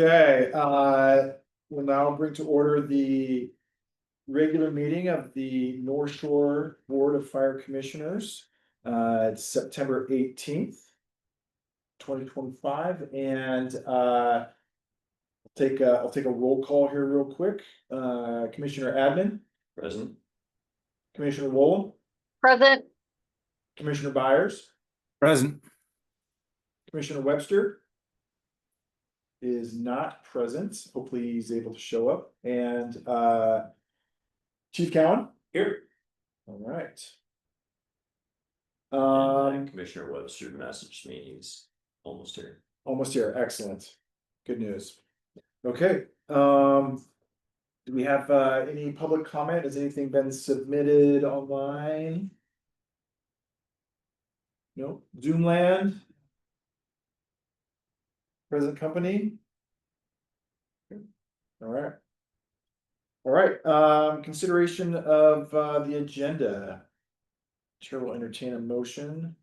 Okay, we'll now bring to order the regular meeting of the North Shore Board of Fire Commissioners. It's September 18th, 2025, and I'll take a roll call here real quick. Commissioner Admin, Present. Commissioner Wolin, Present. Commissioner Byers, Present. Commissioner Webster is not present. Hopefully he's able to show up. And Chief Cowan Here. all right. Commissioner Webster messaged me, he's almost here. Almost here. Excellent. Good news. Okay. Do we have any public comment? Has anything been submitted online? No. Zoom land? Present company? All right. All right, consideration of the agenda. Chair will entertain a motion.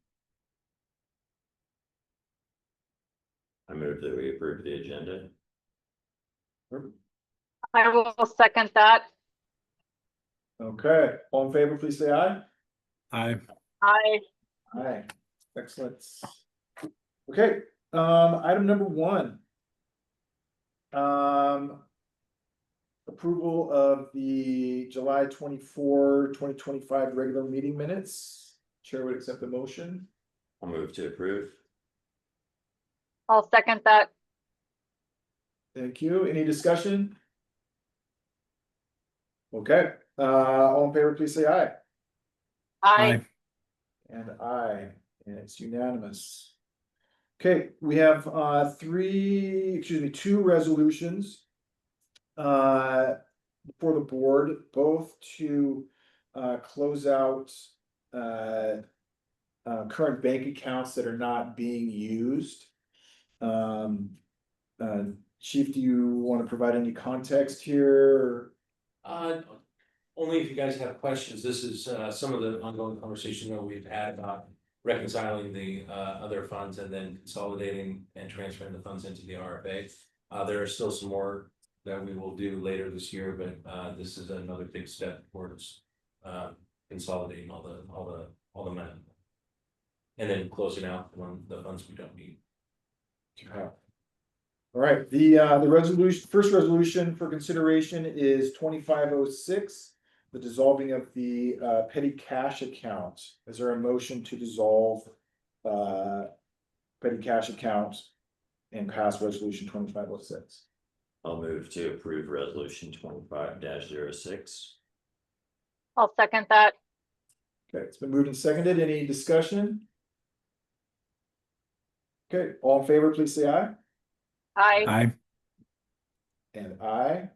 I move that we approve the agenda. I will second that. Okay, all in favor, please say aye. Aye. I Aye. Excellent. Okay, item number one. Approval of the July 24, 2025 regular meeting minutes. Chair would accept the motion. I'll move to approve. I'll second that. Thank you. Any discussion? Okay, all in favor, please say aye. I And aye, and it's unanimous. Okay, we have two resolutions. For the board, both to close out current bank accounts that are not being used. Chief, do you want to provide any context here? Only if you guys have questions. This is some of the ongoing conversation that we've had about reconciling the other funds and then consolidating and transferring the funds into the RFA. There are still some more that we will do later this year, but this is another big step towards consolidating all the money. And then closing out the funds we don't need. Okay. All right, the first resolution for consideration is 2506, the dissolving of the petty cash account. Is there a motion to dissolve petty cash account and pass resolution 2506? I'll move to approve resolution 25-06. I'll second that. Okay, it's been moved and seconded. Any discussion? Okay, all in favor, please say aye. I Aye. And aye.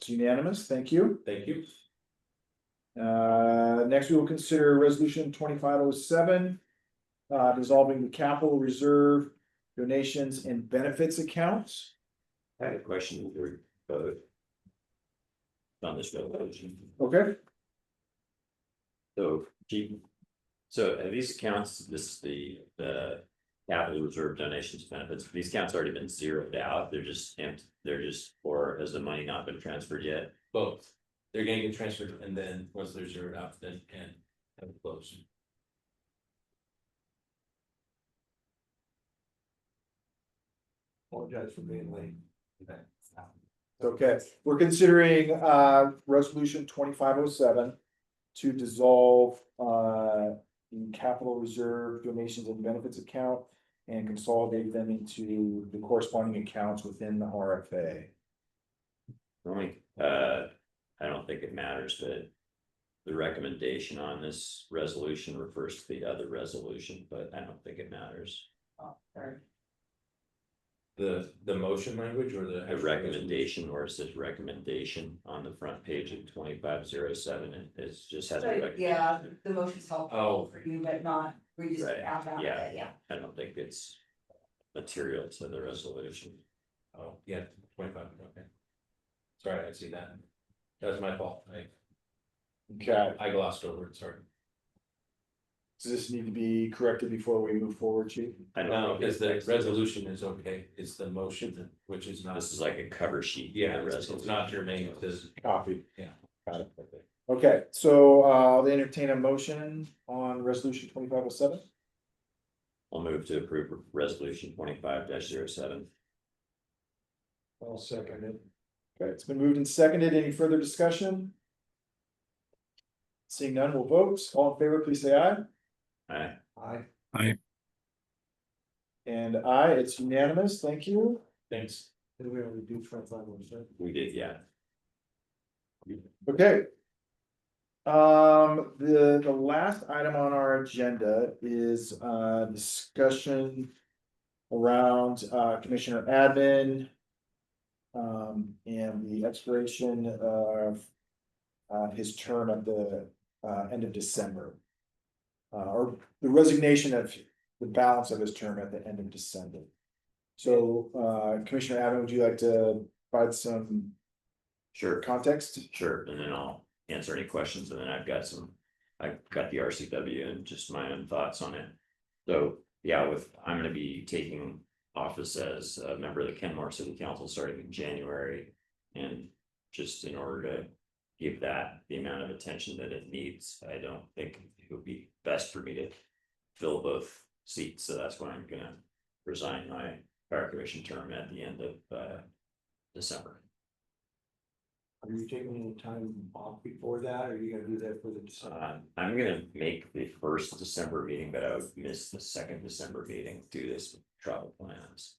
It's unanimous. Thank you. Thank you. Next we will consider resolution 2507. Dissolving the capital reserve donations and benefits accounts. I had a question for both on this resolution. Okay, So, Chief, so have these accounts, this is the capital reserve donations benefits, these accounts already been zeroed out, they're just empty, or has the money not been transferred yet? Both. They're gonna get transferred and then once they're zeroed out, then can have it closed. Apologize for being late. okay. We're considering resolution 2507 to dissolve the capital reserve donations and benefits account and consolidate them into the corresponding accounts within the RFA. Only, I don't think it matters, but the recommendation on this resolution refers to the other resolution, but I don't think it matters. The motion language or the A recommendation, or it says recommendation on the front page of 2507, and it's just has. So, yeah, the motion's helpful Oh. for you, but not, we just Right, add that, yeah. yeah. I don't think it's material to the resolution. Oh, yeah, 25, okay. Sorry, I see that. That was my fault. Okay, I glossed over it, sorry. Does this need to be corrected before we move forward, chief? I don't No, know, because the resolution is okay, it's the motion, which is not. This is like a cover sheet. for Yeah, the it's resolution. not germane to this. Copy. Yeah. Got it. Okay, so I'll entertain a motion on resolution 2507. I'll move to approve resolution 25-07. I'll second it. Okay, it's been moved and seconded. Any further discussion? Seeing none, we'll vote. All in favor, please say aye. Aye. Aye. And aye, it's unanimous. Thank you. Thanks. Did we already do 2507? We did, yeah. Okay. The last item on our agenda is discussion around Commissioner Admin. And the expiration of his term at the end of December. Or the resignation of the balance of his term at the end of December. So Commissioner Admin, would you like to provide some Sure, context? sure, and then I'll answer any questions, and then I've got the RCW and just my own thoughts on it. So, yeah, I'm gonna be taking office as a member of the Kenmore City Council starting in January. And just in order to give that the amount of attention that it needs, I don't think it would be best for me to fill both seats, so that's why I'm gonna resign my fire commission term at the end of December. Are you taking any time off before that, or are you gonna do that for the December? I'm gonna make the first December meeting, but I would miss the second December meeting due to this travel plans.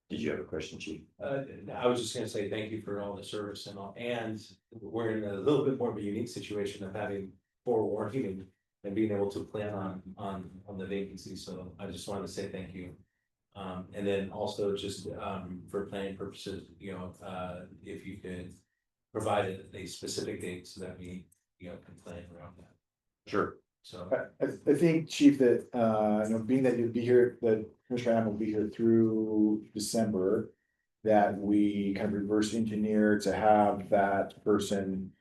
Did you have a question, Chief? I was just gonna say thank you for all the service and all, and we're in a little bit more of a unique situation of having forewarning and being able to plan on the vacancy, so I just wanted to say thank you. And then also just for planning purposes, if you could provide a specific date so that we, can plan around that, Sure. so. I think, Chief, that being that you'll be here, that Commissioner Admin will be here through December. That we kind of reverse engineer to have that person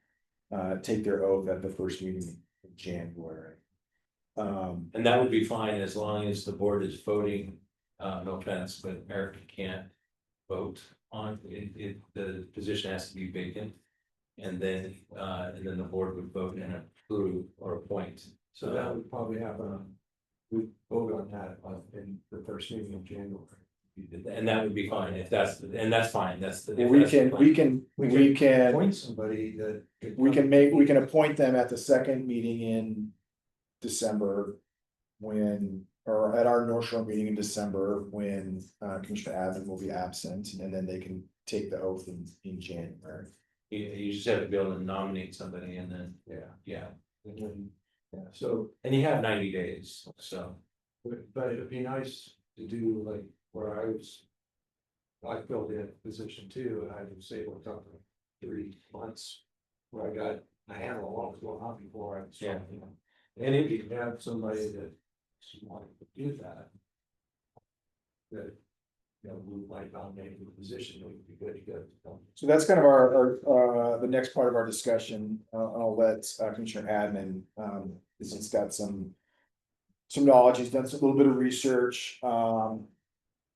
take their oath at the first meeting in January. And that would be fine as long as the board is voting, no offense, but Eric can't vote on it, the position has to be vacant. And then the board would vote and approve or appoint, So that would probably happen, we vote on that in the first meeting in January. and that would be fine if that's, and that's fine, that's the. if We that's the can, plan. we can, Appoint somebody that. we can appoint them at the second meeting in December. Or at our North Shore meeting in December, when Commissioner Admin will be absent, and then they can take the oath in January. You just have to be able to nominate somebody and then, Yeah, and then, so, so, and you have 90 days, so. but it'd be nice to do like where I filled in a position too, and I was able to talk for 3 months. Where I got a handle on what was going on before I was. Yeah. And if you have somebody that wanted to do that. That, we might nominate the position, it would be good to go. So that's kind of our the next part of our discussion. I'll let Commissioner Admin, he's got some knowledge, he's done a little bit of research.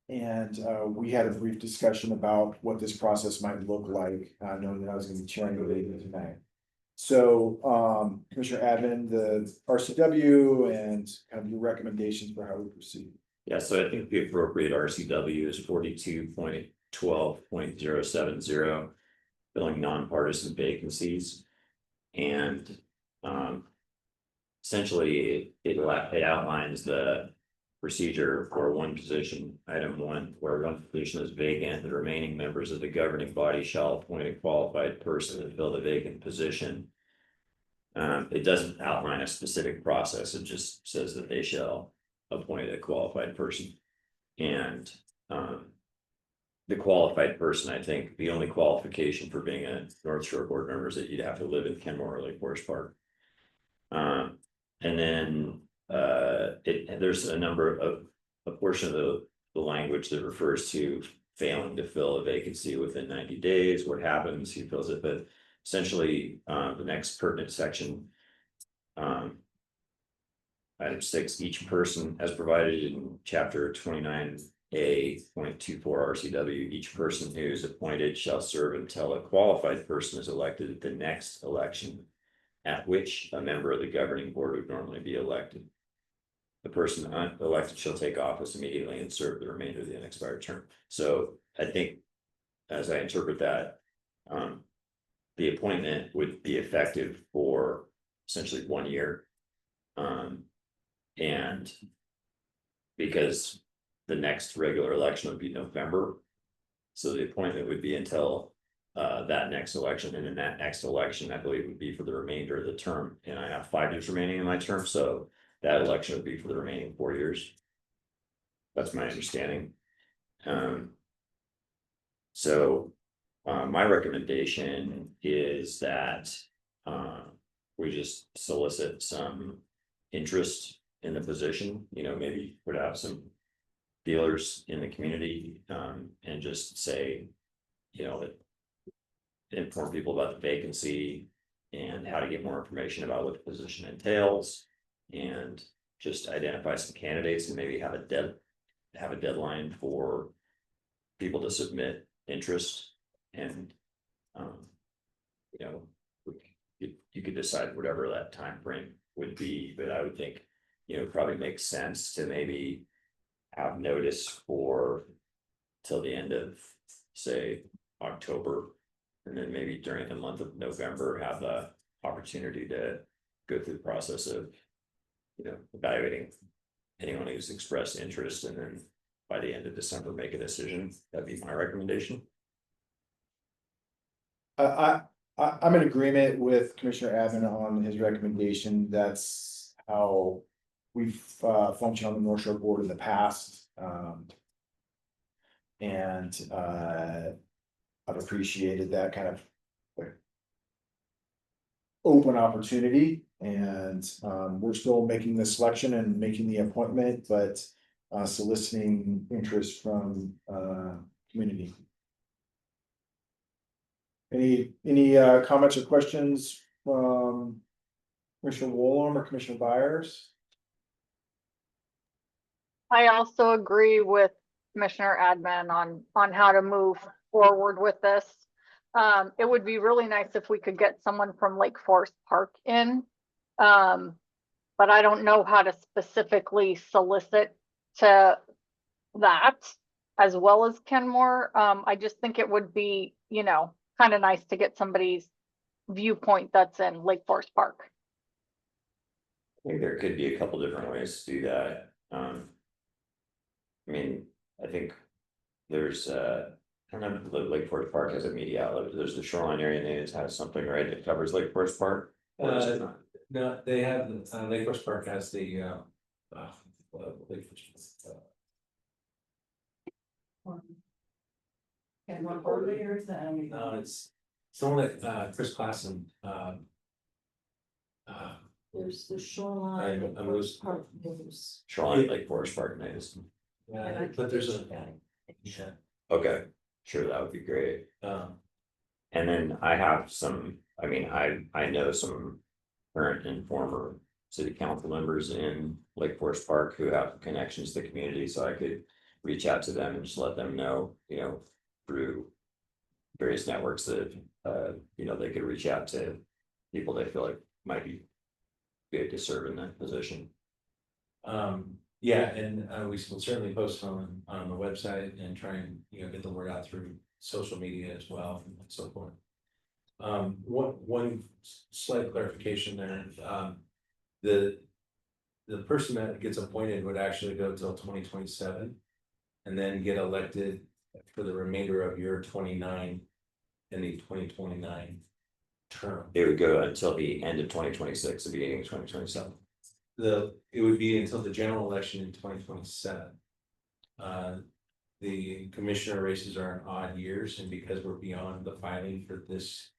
And we had a brief discussion about what this process might look like, knowing that I was gonna be chairing the meeting tonight. So Commissioner Admin, the RCW and kind of your recommendations for how we proceed. Yeah, so I think the appropriate RCW is 42.12.070, filling nonpartisan vacancies. And essentially it outlines the procedure for one position, item 1, where one position is vacant, the remaining members of the governing body shall appoint a qualified person to fill the vacant position. It doesn't outline a specific process, it just says that they shall appoint a qualified person. And the qualified person, I think the only qualification for being a North Shore board member is that you'd have to live in Kenmore or Lake Forest Park. And then there's a number of a portion of the language that refers to failing to fill a vacancy within 90 days, what happens, who fills it, but essentially the next pertinent section Item 6, each person as provided in chapter 29A.24 RCW, each person who is appointed shall serve until a qualified person is elected at the next election. At which a member of the governing board would normally be elected. The person elected shall take office immediately and serve the remainder of the unexpired term. So I think, as I interpret that, the appointment would be effective for essentially 1 year. And because the next regular election would be November. So the appointment would be until that next election, and in that next election, I believe would be for the remainder of the term, and I have 5 years remaining in my term, so that election would be for the remaining 4 years. That's my understanding. So my recommendation is that we just solicit some interest in the position, maybe put out some feelers in the community, and just say, inform people about the vacancy and how to get more information about what the position entails, and just identify some candidates and maybe have a deadline for people to submit interest, and you could decide whatever that time frame would be, but I would think probably makes sense to maybe have notice for till the end of, say, October. And then maybe during the month of November, have the opportunity to go through the process of, evaluating anyone who's expressed interest, and then by the end of December, make a decision. That'd be my recommendation. I'm in agreement with Commissioner Admin on his recommendation. That's how we've functioned on the North Shore Board in the past. And I've appreciated that kind of open opportunity, and we're still making the selection and making the appointment, but soliciting interest from community. Any comments or questions from Commissioner Woolham or Commissioner Byers? I also agree with Commissioner Admin on how to move forward with this. It would be really nice if we could get someone from Lake Forest Park in. But I don't know how to specifically solicit to that as well as Kenmore. I just think it would be, kind of nice to get somebody's viewpoint that's in Lake Forest Park. I think there could be a couple different ways to do that. I think there's I don't know if Lake Forest Park has a media outlet. There's the shoreline area, and it has something, right, that covers Lake Forest Park. Or is it not? No, they have, Lake Forest Park has the, Lake Forest, And one earlier is that. no, it's someone that, Chris Klassen, There's the shoreline. I'm losing. Park, there's. Shoreline Lake Forest Park nice. Yeah, but there's a, yeah, Okay, sure, that would be great. And then I have some, I know some current and former city council members in Lake Forest Park who have connections to the community, so I could reach out to them and just let them know, through various networks that, they could reach out to people they feel like might be good to serve in that position. yeah, and we will certainly post on the website and try and, get the word out through social media as well and so forth. One slight clarification there, the person that gets appointed would actually go till 2027 and then get elected for the remainder of year 29 in the 2029 term. It would go until the end of 2026, the beginning of 2027. It would be until the general election in 2027. The commissioner races are in odd years, and because we're beyond the filing for this,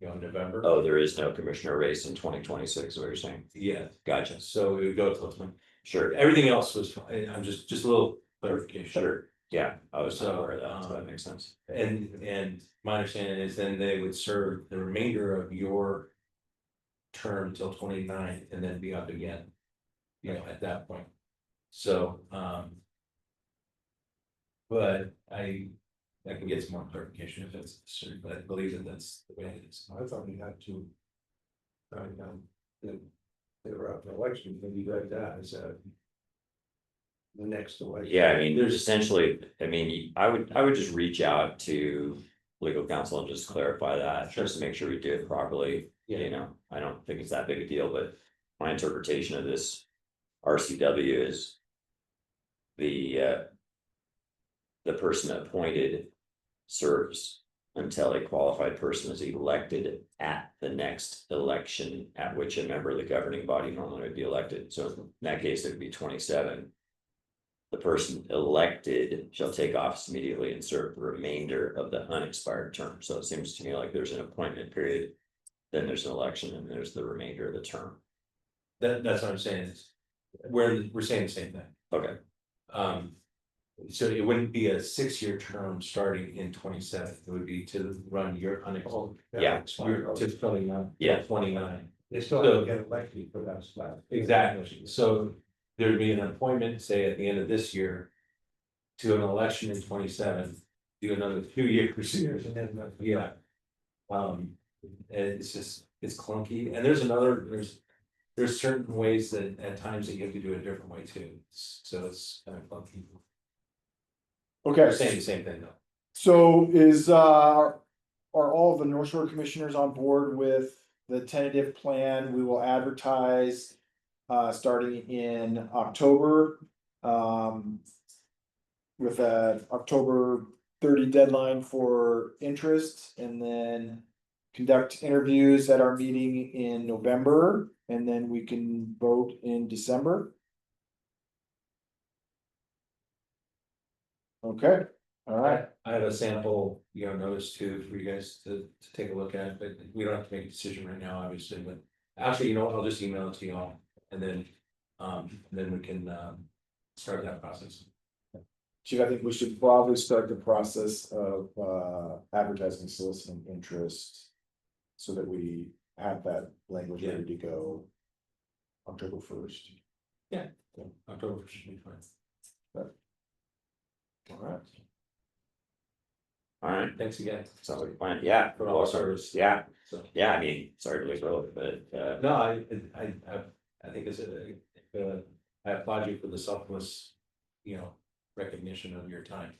November. Oh, there is no commissioner race in 2026, is what you're saying? Yeah, Gotcha, so it would go till 20. sure, Everything else was fine. I'm just a little clarification. sure, yeah, I was not So, aware of that, so that makes sense. And my understanding is then they would serve the remainder of your term till 29 and then be up again. You know, at that point. So, but I can get some more clarification if it's certain, but I believe that that's the way it is. I thought we had to. They were up for election, maybe like that, is the next election. Yeah, I mean, there's essentially, I mean, I would just reach out to legal counsel and just clarify that, just to make sure we do it properly. Yeah. You know, I don't think it's that big a deal, but my interpretation of this RCW is the person appointed serves until a qualified person is elected at the next election at which a member of the governing body normally would be elected. So in that case, it would be 27. The person elected shall take office immediately and serve the remainder of the unexpired term. So it seems to me like there's an appointment period, then there's an election, and there's the remainder of the term. That's what I'm saying is, we're saying the same thing. Okay, So it wouldn't be a 6-year term starting in 27, it would be to run your unexpired. Yeah. You're just filling out. Yeah. 29. They still have to get elected for that slot. Exactly, so there'd be an appointment, say, at the end of this year. To an election in 27, do another 2 years. And then, Yeah. And it's just, it's clunky, and there's certain ways that at times that you have to do it a different way too, so it's kind of clunky. Okay, We're saying the same thing though. so are all of the North Shore commissioners on board with the tentative plan? We will advertise starting in October. With a October 30 deadline for interest, and then conduct interviews at our meeting in November, and then we can vote in December. Okay, all right. I have a sample, notice too for you guys to take a look at, but we don't have to make a decision right now, obviously, but. Actually, you know what, I'll just email it to you all, and then we can start that process. Chief, I think we should probably start the process of advertising, soliciting interest. So that we have that language ready to go. October 1st. October should be fine. All right. all right, Thanks again. sounds like a plan, yeah. For all the service. Yeah, So, yeah, I mean, sorry to leave early, but no, I think it's I applaud you for the selfless, recognition of your time.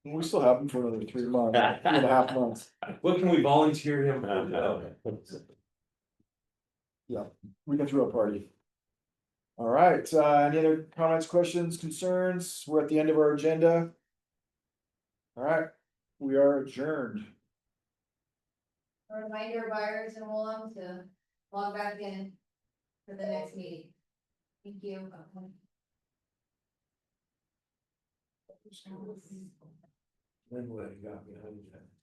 We still have them for another 3 months, 2.5 months. What can we volunteer him for? We can throw a party. All right, any other comments, questions, concerns? We're at the end of our agenda. All right, we are adjourned. A reminder, buyers and Willem to log back in for the next meeting. Thank you. Then what you got behind you.